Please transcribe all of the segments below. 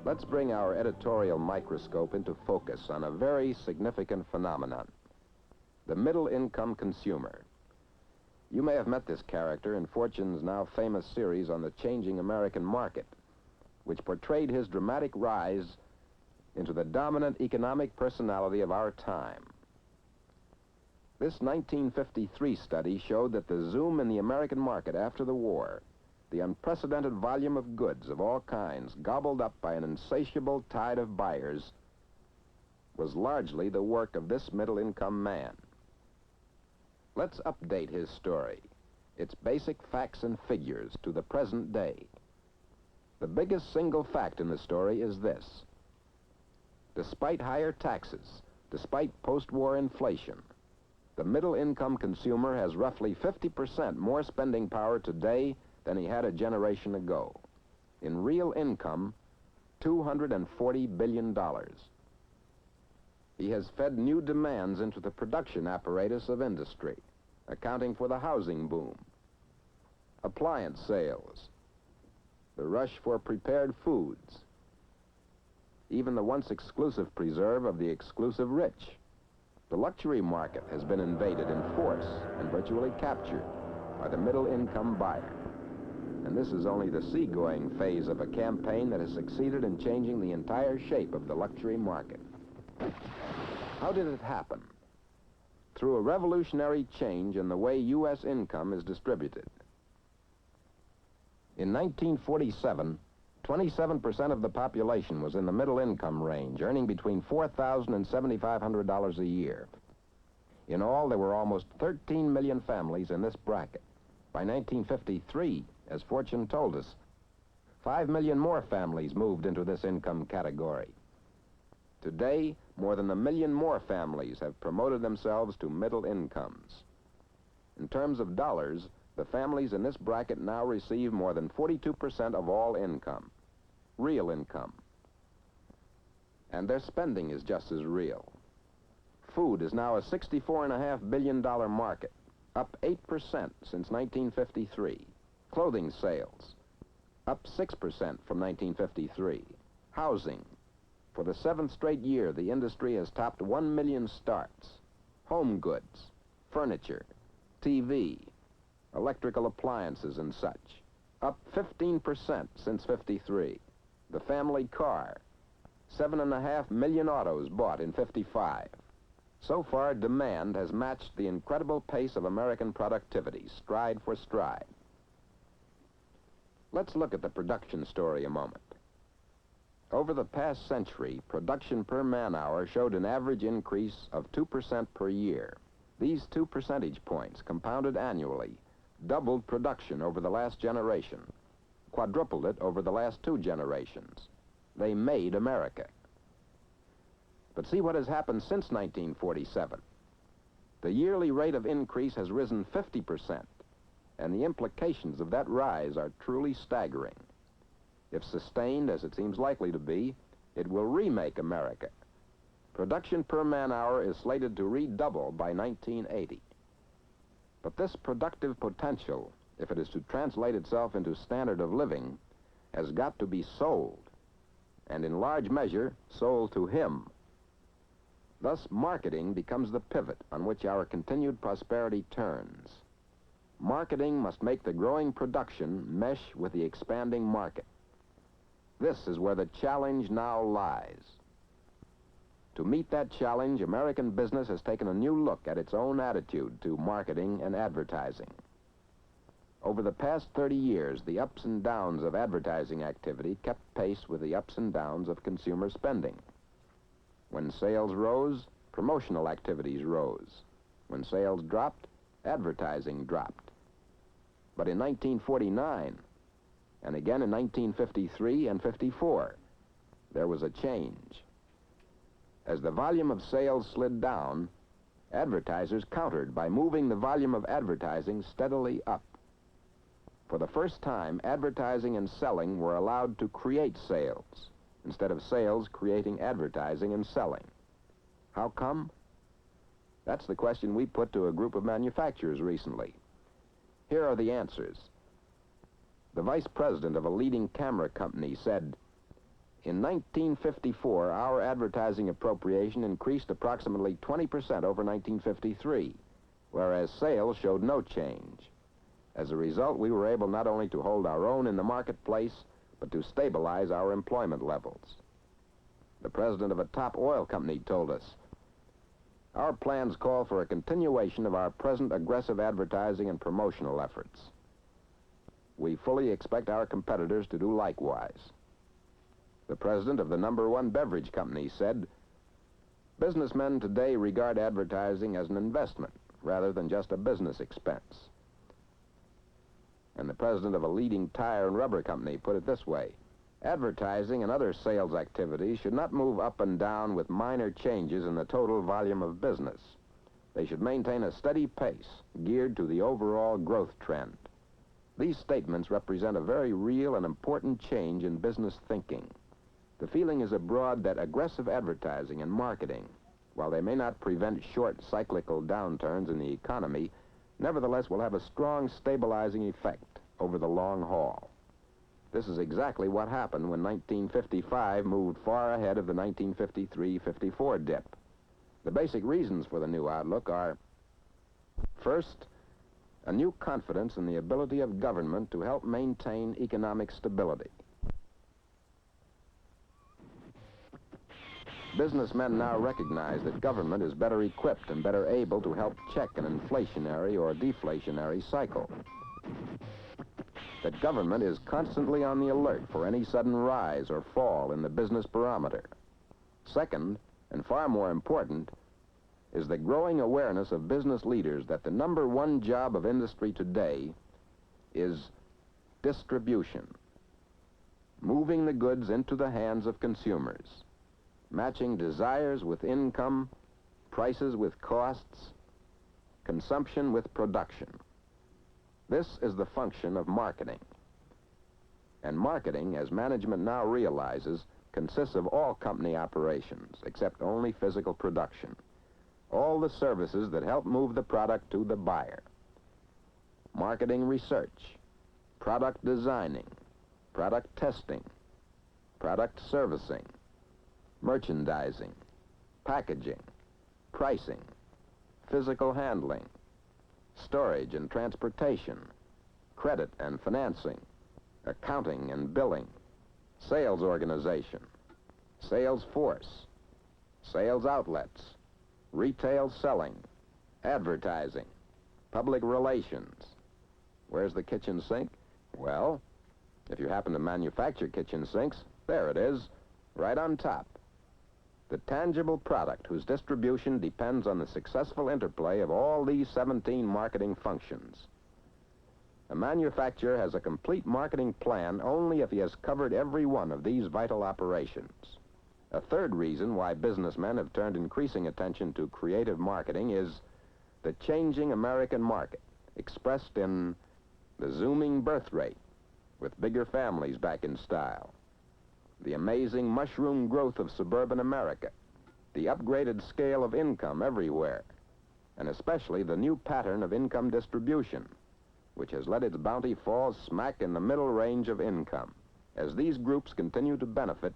Let's bring our editorial microscope into focus on a very significant phenomenon: the middle-income consumer. You may have met this character in Fortune's now famous series on the changing American market, which portrayed his dramatic rise into the dominant economic personality of our time. This 1953 study showed that the zoom in the American market after the war, the unprecedented volume of goods of all kinds gobbled up by an insatiable tide of buyers, was largely the work of this middle-income man. Let's update his story, its basic facts and figures, to the present day. The biggest single fact in the story is this: despite higher taxes, despite post-war inflation, the middle-income consumer has roughly 50% more spending power today than he had a generation ago. In real income, $240 billion. He has fed new demands into the production apparatus of industry, accounting for the housing boom, appliance sales, the rush for prepared foods, even the once exclusive preserve of the exclusive rich. The luxury market has been invaded in force and virtually captured by the middle-income buyer. And this is only the seagoing phase of a campaign that has succeeded in changing the entire shape of the luxury market. How did it happen? Through a revolutionary change in the way U.S. income is distributed. In 1947, 27% of the population was in the middle income range, earning between $4,000 and $7,500 a year. In all, there were almost 13 million families in this bracket. By 1953, as Fortune told us, 5 million more families moved into this income category. Today, more than 1 million more families have promoted themselves to middle incomes. In terms of dollars, the families in this bracket now receive more than 42% of all income, real income. And their spending is just as real. Food is now a $64.5 billion market, up 8% since 1953. Clothing sales, up 6% from 1953. Housing, for the 7th straight year, the industry has topped 1 million starts. Home goods, furniture, TV, electrical appliances and such, up 15% since '53. The family car, 7.5 million autos bought in '55. So far, demand has matched the incredible pace of American productivity, stride for stride. Let's look at the production story a moment. Over the past century, production per man-hour showed an average increase of 2% per year. These 2 percentage points, compounded annually, doubled production over the last generation, quadrupled it over the last 2 generations. They made America. But see what has happened since 1947. The yearly rate of increase has risen 50%, and the implications of that rise are truly staggering. If sustained, as it seems likely to be, it will remake America. Production per man-hour is slated to redouble by 1980. But this productive potential, if it is to translate itself into standard of living, has got to be sold, and in large measure, sold to him. Thus, marketing becomes the pivot on which our continued prosperity turns. Marketing must make the growing production mesh with the expanding market. This is where the challenge now lies. To meet that challenge, American business has taken a new look at its own attitude to marketing and advertising. Over the past 30 years, the ups and downs of advertising activity kept pace with the ups and downs of consumer spending. When sales rose, promotional activities rose. When sales dropped, advertising dropped. But in 1949, and again in 1953 and '54, there was a change. As the volume of sales slid down, advertisers countered by moving the volume of advertising steadily up. For the first time, advertising and selling were allowed to create sales, instead of sales creating advertising and selling. How come? That's the question we put to a group of manufacturers recently. Here are the answers. The vice president of a leading camera company said, In 1954, our advertising appropriation increased approximately 20% over 1953, whereas sales showed no change. As a result, we were able not only to hold our own in the marketplace, but to stabilize our employment levels. The president of a top oil company told us, "Our plans call for a continuation of our present aggressive advertising and promotional efforts. We fully expect our competitors to do likewise." The president of the #1 beverage company said, "Businessmen today regard advertising as an investment rather than just a business expense." And the president of a leading tire and rubber company put it this way, "Advertising and other sales activities should not move up and down with minor changes in the total volume of business. They should maintain a steady pace geared to the overall growth trend." These statements represent a very real and important change in business thinking. The feeling is abroad that aggressive advertising and marketing, while they may not prevent short cyclical downturns in the economy, nevertheless will have a strong stabilizing effect over the long haul. This is exactly what happened when 1955 moved far ahead of the 1953-54 dip. The basic reasons for the new outlook are, first, a new confidence in the ability of government to help maintain economic stability. Businessmen now recognize that government is better equipped and better able to help check an inflationary or deflationary cycle. That government is constantly on the alert for any sudden rise or fall in the business barometer. Second, and far more important, is the growing awareness of business leaders that the #1 job of industry today is distribution. Moving the goods into the hands of consumers. Matching desires with income, prices with costs, consumption with production. This is the function of marketing. And marketing, as management now realizes, consists of all company operations, except only physical production. All the services that help move the product to the buyer. Marketing research, product designing, product testing, product servicing, merchandising, packaging, pricing, physical handling, storage and transportation, credit and financing, accounting and billing, sales organization, sales force, sales outlets, retail selling, advertising, public relations. Where's the kitchen sink? Well, if you happen to manufacture kitchen sinks, there it is, right on top. The tangible product whose distribution depends on the successful interplay of all these 17 marketing functions. A manufacturer has a complete marketing plan only if he has covered every one of these vital operations. A third reason why businessmen have turned increasing attention to creative marketing is the changing American market, expressed in the zooming birth rate, with bigger families back in style, the amazing mushroom growth of suburban America, the upgraded scale of income everywhere, and especially the new pattern of income distribution, which has let its bounty fall smack in the middle range of income. As these groups continue to benefit,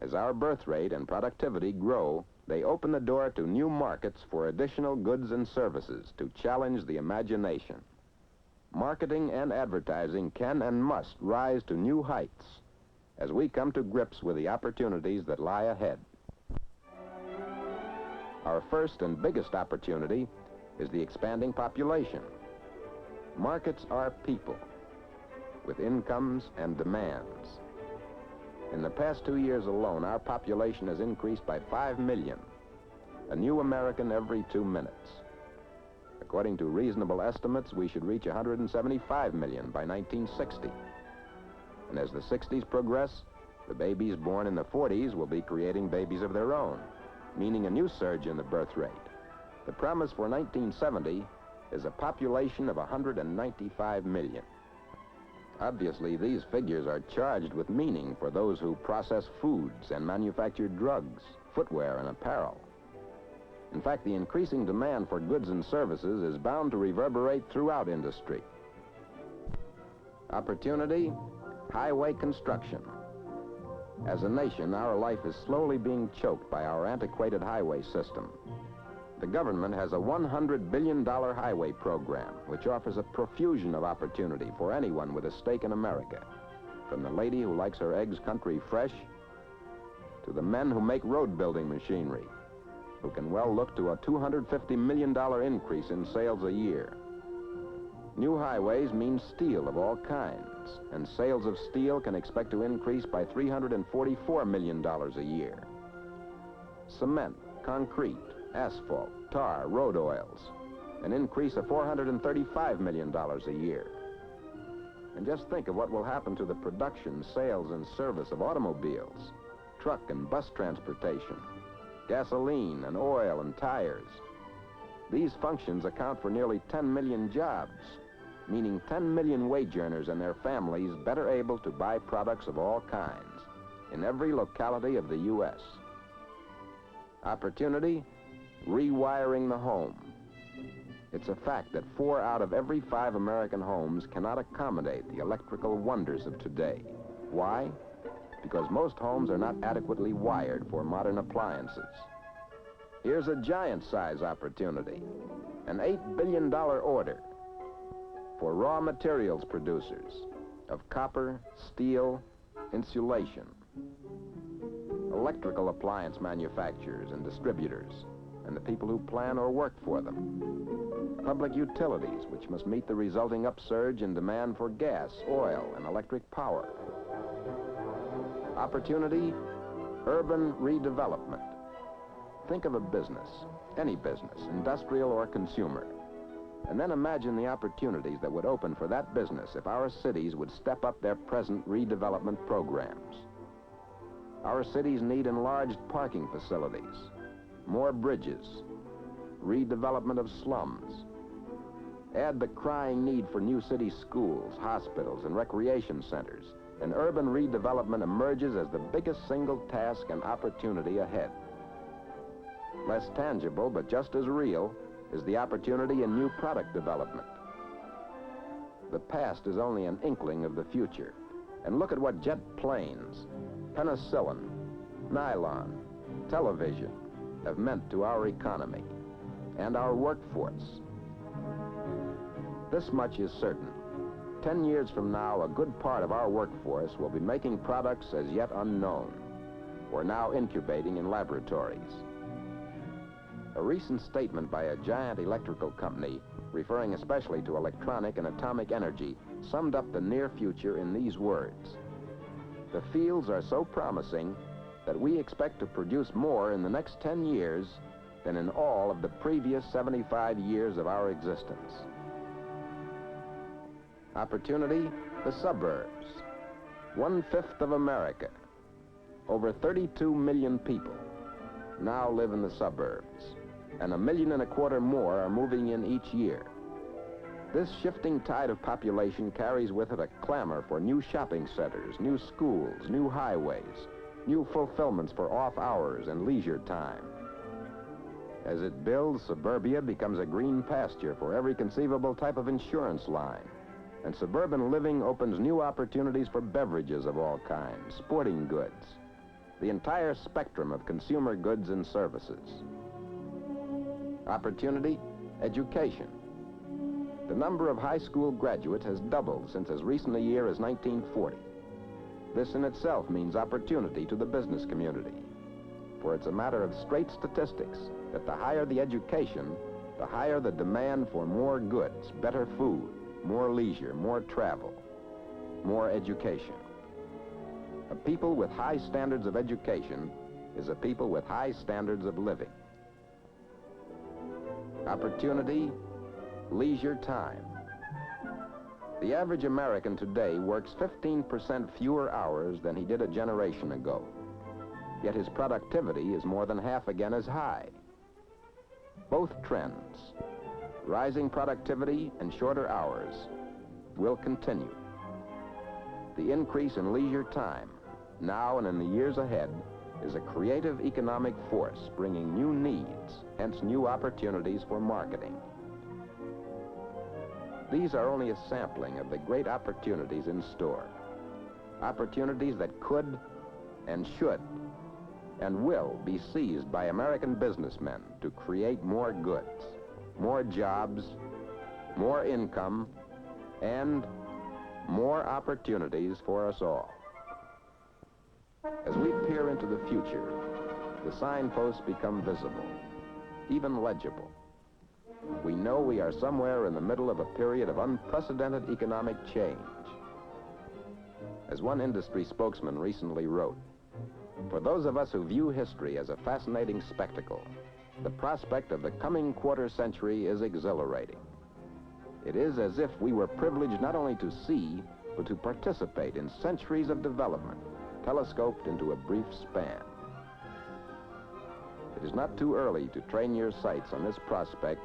as our birth rate and productivity grow, they open the door to new markets for additional goods and services to challenge the imagination. Marketing and advertising can and must rise to new heights as we come to grips with the opportunities that lie ahead. Our first and biggest opportunity is the expanding population. Markets are people with incomes and demands. In the past 2 years alone, our population has increased by 5 million, a new American every 2 minutes. According to reasonable estimates, we should reach 175 million by 1960. And as the 60s progress, the babies born in the 40s will be creating babies of their own, meaning a new surge in the birth rate. The promise for 1970 is a population of 195 million. Obviously, these figures are charged with meaning for those who process foods and manufacture drugs, footwear, and apparel. In fact, the increasing demand for goods and services is bound to reverberate throughout industry. Opportunity, highway construction. As a nation, our life is slowly being choked by our antiquated highway system. The government has a $100 billion highway program, which offers a profusion of opportunity for anyone with a stake in America, from the lady who likes her eggs country fresh to the men who make road-building machinery, who can well look to a $250 million increase in sales a year. New highways mean steel of all kinds, and sales of steel can expect to increase by $344 million a year. Cement, concrete, asphalt, tar, road oils, an increase of $435 million a year. And just think of what will happen to the production, sales, and service of automobiles, truck and bus transportation, gasoline and oil and tires. These functions account for nearly 10 million jobs, meaning 10 million wage earners and their families better able to buy products of all kinds in every locality of the U.S. Opportunity? Rewiring the home. It's a fact that 4 out of every 5 American homes cannot accommodate the electrical wonders of today. Why? Because most homes are not adequately wired for modern appliances. Here's a giant-size opportunity, an $8 billion order for raw materials producers of copper, steel, insulation, electrical appliance manufacturers and distributors, and the people who plan or work for them. Public utilities, which must meet the resulting upsurge in demand for gas, oil, and electric power. Opportunity, urban redevelopment. Think of a business, any business, industrial or consumer, and then imagine the opportunities that would open for that business if our cities would step up their present redevelopment programs. Our cities need enlarged parking facilities, more bridges, redevelopment of slums. Add the crying need for new city schools, hospitals, and recreation centers, and urban redevelopment emerges as the biggest single task and opportunity ahead. Less tangible, but just as real, is the opportunity in new product development. The past is only an inkling of the future. And look at what jet planes, penicillin, nylon, television have meant to our economy and our workforce. This much is certain. 10 years from now, a good part of our workforce will be making products as yet unknown, or now incubating in laboratories. A recent statement by a giant electrical company, referring especially to electronic and atomic energy, summed up the near future in these words: "The fields are so promising that we expect to produce more in the next 10 years than in all of the previous 75 years of our existence." Opportunity, the suburbs. 1/5 of America, over 32 million people, now live in the suburbs, and 1.25 million more are moving in each year. This shifting tide of population carries with it a clamor for new shopping centers, new schools, new highways, new fulfillments for off hours and leisure time. As it builds, suburbia becomes a green pasture for every conceivable type of insurance line. And suburban living opens new opportunities for beverages of all kinds, sporting goods, the entire spectrum of consumer goods and services. Opportunity, education. The number of high school graduates has doubled since as recent a year as 1940. This in itself means opportunity to the business community, for it's a matter of straight statistics that the higher the education, the higher the demand for more goods, better food, more leisure, more travel, more education. A people with high standards of education is a people with high standards of living. Opportunity, leisure time. The average American today works 15% fewer hours than he did a generation ago. Yet his productivity is more than half again as high. Both trends, rising productivity and shorter hours, will continue. The increase in leisure time, now and in the years ahead, is a creative economic force bringing new needs, hence new opportunities for marketing. These are only a sampling of the great opportunities in store. Opportunities that could and should and will be seized by American businessmen to create more goods, more jobs, more income, and more opportunities for us all. As we peer into the future, the signposts become visible, even legible. We know we are somewhere in the middle of a period of unprecedented economic change. As one industry spokesman recently wrote, "For those of us who view history as a fascinating spectacle, the prospect of the coming quarter century is exhilarating. It is as if we were privileged not only to see, but to participate in centuries of development, telescoped into a brief span." It is not too early to train your sights on this prospect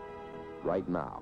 right now.